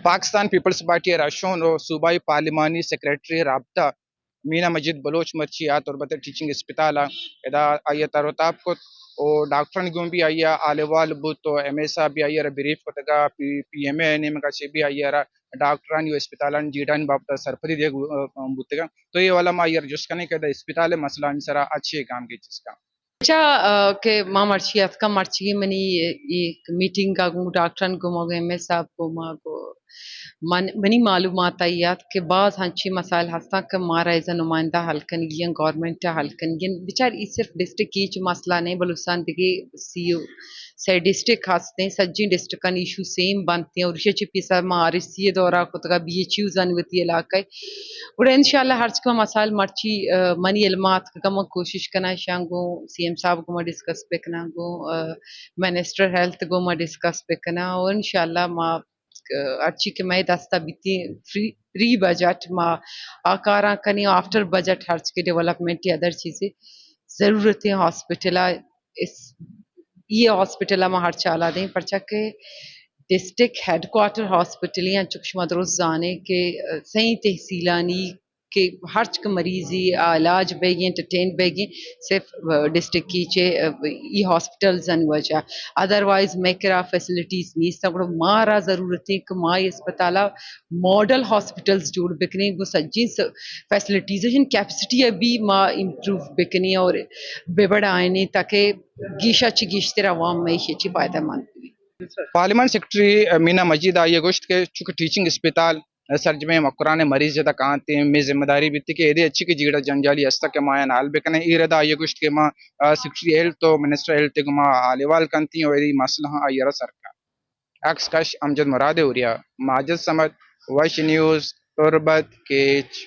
Pakistan Peoples party راشون و صوبائی پارلیمانی سیکریٹری رابطہ مینا مجید بلوچ مرچیات اور بطر ٹیچنگ اسپتال ادا آئیے تروتاب کو اور ڈاکٹرن گوں بھی آئیے آلیوال بوت تو ایم ایس بھی آئیے بریف کو تگا پی ایم اے نیم کا چھ بھی آئیے ڈاکٹران یو اسپتالان جیڈان بابتا سرپری دے بوتگا تو یہ والا ما یر جس کنے کہ اسپتال مسئلہ انسرا اچھے کام کی جس کا اچھا کہ ماں مرچی اتکا مرچی منی ایک میٹنگ کا گوں ڈاکٹرن کو مگے میں صاحب کو ماں کو منی معلومات آئیات کہ بعض ہنچی مسائل ہستا کہ مارا ایزا نمائندہ حل کنگین گورنمنٹ حل کنگین بچار ای صرف ڈسٹرک کی مسئلہ نہیں بلوچستان دیگے سی او سے ڈسٹرک ہستے ہیں سجی ڈسٹرکن ایشو سیم بنتے ہیں اور اسے چپی سا مارے سی دورہ کو تگا بی ایچ یو زنوتی علاقہ اور انشاءاللہ ہر چکا مسائل مرچی منی علمات کا کم کوشش کرنا شانگو سی ایم صاحب کو ما ڈسکس پکنا گو منسٹر ہیلتھ کو ما ڈسکس پکنا اور انشاءاللہ ما اچھی کہ میں دستا بیتی فری بجٹ ما آکاراں کنی آفٹر بجٹ ہر چکے ڈیولپمنٹ ادر چیزیں ضرورتیں ہاسپٹل اس یہ ہاسپٹل ما ہر چالا دیں پرچا کہ ڈسٹرکٹ ہیڈ کوارٹر ہاسپٹل یا چکشمہ درست جانے کے صحیح تحصیلانی کہ ہر چک مریضی علاج بیگیں انٹرٹین بیگیں صرف ڈسٹرکٹ کی چے ای ہاسپٹلز ان وجہ ادروائز میکرا فیسلٹیز نہیں سکڑو مارا ضرورتیں کہ مائی اسپتالہ ماڈل ہاسپٹلز جوڑ بکنے گو سجی فیسلٹیزیشن کیپسٹی ابھی ما امپروو بکنے اور بے بڑا آئینے تاکہ گیشہ چی گیشتر عوام میں چی فائدہ مند ہوئی. پارلیمان سیکرٹری مینا مجید آئیے گوشت کے چونکہ ٹیچنگ اسپتال سرجمے مقران مریض جدا کانتے ہیں میں ذمہ داری بھی تھی کہ ایدے اچھی کی جیڑا جنجالی استا کے مایا نال بکنے ایردا آئیے گوشت کے ماں سیکرٹری ہیلتھ تو منسٹر ہیلتھ کے ماں آلیوال کنتی ہیں اور ایدی مسئلہ آئیے را سرکا عکس کش امجد مراد اوریا ماجد سمت وش نیوز تربت کیچ